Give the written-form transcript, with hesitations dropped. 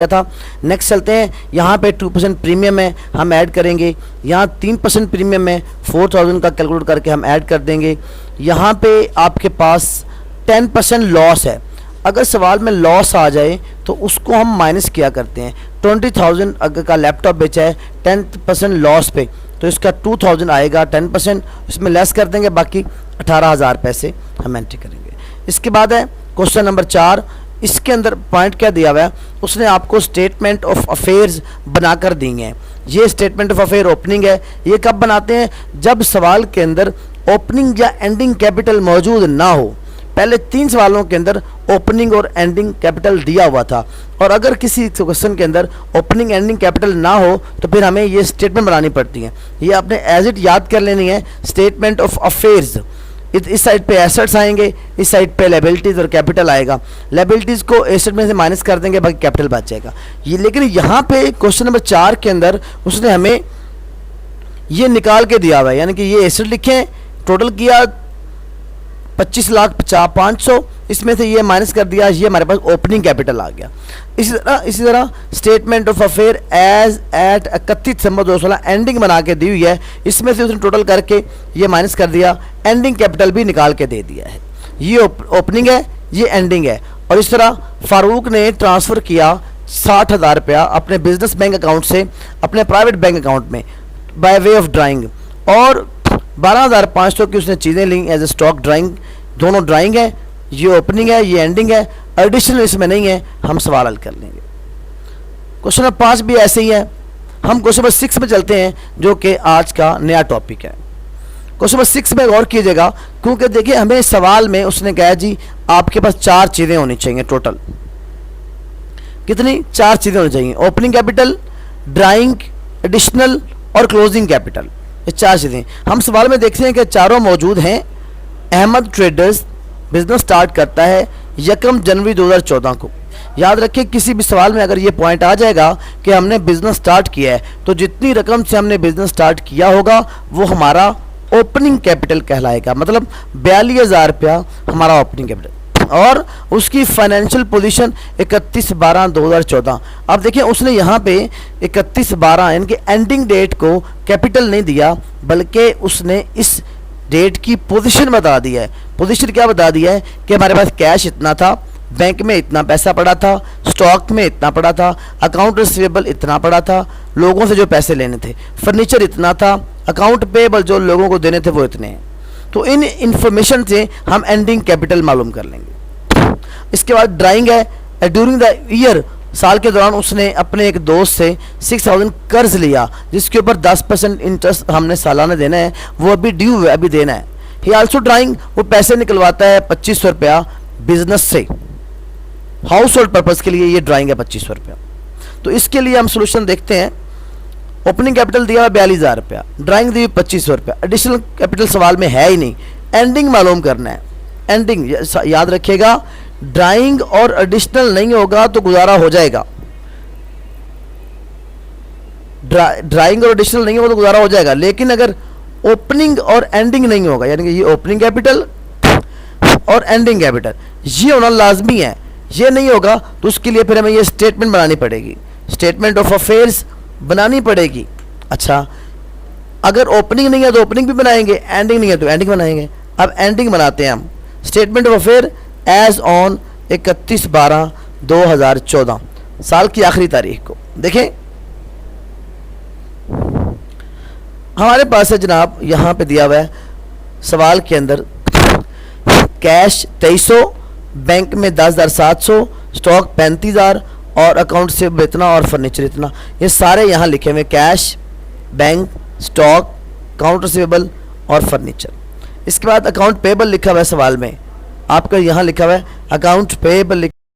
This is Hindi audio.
था। नेक्स्ट चलते हैं, यहाँ पे 2% प्रीमियम है, हम ऐड करेंगे। यहाँ 3% प्रीमियम है, 4000 का कैलकुलेट करके हम ऐड कर देंगे। यहाँ पे आपके पास 10% लॉस है। अगर सवाल में लॉस आ जाए तो उसको हम माइनस किया करते हैं। 20,000 अगर का लैपटॉप बेचा है 10% लॉस पे, तो इसका 2000 आएगा, 10% इसमें लेस कर देंगे, बाकी 18,000 पैसे हम एंट्री करेंगे। इसके बाद है क्वेश्चन नंबर 4। इसके अंदर पॉइंट क्या दिया हुआ है, उसने आपको स्टेटमेंट ऑफ अफेयर्स बनाकर दी हैं। ये स्टेटमेंट ऑफ अफेयर ओपनिंग है। ये कब बनाते हैं, जब सवाल के अंदर ओपनिंग या एंडिंग कैपिटल मौजूद ना हो। पहले 3 सवालों के अंदर ओपनिंग और एंडिंग कैपिटल दिया हुआ था, और अगर किसी क्वेश्चन के अंदर ओपनिंग एंडिंग कैपिटल ना हो तो फिर हमें ये स्टेटमेंट बनानी पड़ती है। ये आपने एज इट याद कर लेनी है, स्टेटमेंट ऑफ अफेयर्स। इस साइड पे एसेट्स आएंगे, इस साइड पे लायबिलिटीज और कैपिटल आएगा। लायबिलिटीज को एसेट में से माइनस कर देंगे, बाकी कैपिटल बच जाएगा। ये लेकिन यहाँ पे क्वेश्चन नंबर 4 के अंदर उसने हमें ये निकाल के दिया हुआ है, यानी कि ये एसेट लिखे, टोटल किया 25,50,500, इसमें से ये माइनस कर दिया, ये हमारे पास ओपनिंग कैपिटल आ गया। इसी तरह statement of affair as at 31 दिसंबर 2016 एंडिंग बना के दी हुई है, इसमें से उसने टोटल करके ये माइनस कर दिया, एंडिंग कैपिटल भी निकाल के दे दिया है। ये ओपनिंग है, ये एंडिंग है। और इस तरह फारूक ने ट्रांसफ़र किया 60,000 रुपया अपने बिजनेस बैंक अकाउंट से अपने प्राइवेट बैंक अकाउंट में बाय वे ऑफ ड्राइंग, और 12,500 की उसने चीज़ें ली एज ए स्टॉक ड्राइंग। दोनों ड्राइंग है, ये ओपनिंग है, ये एंडिंग है, एडिशनल इसमें नहीं है। हम सवाल हल कर लेंगे। क्वेश्चन नंबर 5 भी ऐसे ही है। हम क्वेश्चन नंबर 6 में चलते हैं, जो कि आज का नया टॉपिक है। क्वेश्चन नंबर 6 में गौर कीजिएगा, क्योंकि देखिए हमें सवाल में उसने कहा जी आपके पास 4 चीज़ें होनी चाहिए टोटल। कितनी? 4 चीज़ें होनी चाहिए, ओपनिंग कैपिटल, ड्राइंग, एडिशनल और क्लोजिंग कैपिटल। ये 4 चीज़ें हम सवाल में देखते हैं कि चारों मौजूद हैं। अहमद ट्रेडर्स बिजनेस स्टार्ट करता है 1 जनवरी 2014 को। याद रखिए, किसी भी सवाल में अगर ये पॉइंट आ जाएगा कि हमने बिजनेस स्टार्ट किया है, तो जितनी रकम से हमने बिजनेस स्टार्ट किया होगा वो हमारा ओपनिंग कैपिटल कहलाएगा। मतलब 42,000 रुपया हमारा ओपनिंग कैपिटल, और उसकी फाइनेंशियल पोजीशन 31/12/2014। अब देखिए उसने यहाँ पे 31/12 यानी कि एंडिंग डेट को कैपिटल नहीं दिया, बल्कि उसने इस डेट की पोजीशन बता दिया है। पोजीशन क्या बता दिया है कि हमारे पास कैश इतना था, बैंक में इतना पैसा पड़ा था, स्टॉक में इतना पड़ा था, अकाउंट रिसीवेबल इतना पड़ा था, लोगों से जो पैसे लेने थे, फर्नीचर इतना था, अकाउंट पेबल जो लोगों को देने थे वो इतने हैं। तो इन इंफॉर्मेशन से हम एंडिंग कैपिटल मालूम कर लेंगे। इसके बाद ड्राइंग है। ड्यूरिंग द ईयर, साल के दौरान उसने अपने एक दोस्त से 6,000 कर्ज लिया, जिसके ऊपर 10% इंटरेस्ट हमने सालाना देना है, वो अभी ड्यू है, अभी देना है। ही आल्सो ड्राइंग, वो पैसे निकलवाता है 2,500 रुपया बिजनेस से, हाउस होल्ड पर्पज़ के लिए ये ड्राइंग है 2,500 रुपया। तो इसके लिए हम सोल्यूशन देखते हैं। ओपनिंग कैपिटल दिया हुआ 42,000 रुपया, ड्राइंग दी 2,500 रुपया, एडिशनल कैपिटल सवाल में है ही नहीं, एंडिंग मालूम करना है। एंडिंग याद रखिएगा, ड्राइंग और एडिशनल नहीं होगा तो गुजारा हो जाएगा। ड्राइंग और एडिशनल नहीं होगा तो गुजारा हो जाएगा, लेकिन अगर ओपनिंग और एंडिंग नहीं होगा, यानी कि ये ओपनिंग कैपिटल और एंडिंग कैपिटल ये होना लाजमी है, ये नहीं होगा तो उसके लिए फिर हमें ये स्टेटमेंट बनानी पड़ेगी, स्टेटमेंट ऑफ अफेयर्स बनानी पड़ेगी। अच्छा, अगर ओपनिंग नहीं है तो ओपनिंग भी बनाएंगे, एंडिंग नहीं है तो एंडिंग बनाएंगे। अब एंडिंग बनाते हैं हम। Statement of affair as on 31/12/2014, साल की आखिरी तारीख को। देखें हमारे पास है जनाब, यहाँ पे दिया हुआ है सवाल के अंदर, कैश 2300, बैंक में 10,700, स्टॉक 35,000 और अकाउंट से इतना और फर्नीचर इतना। ये सारे यहाँ लिखे हुए, cash, bank, stock, account receivable और फर्नीचर। इसके बाद अकाउंट पेबल लिखा हुआ है सवाल में, आपका यहाँ लिखा हुआ है अकाउंट पेबल।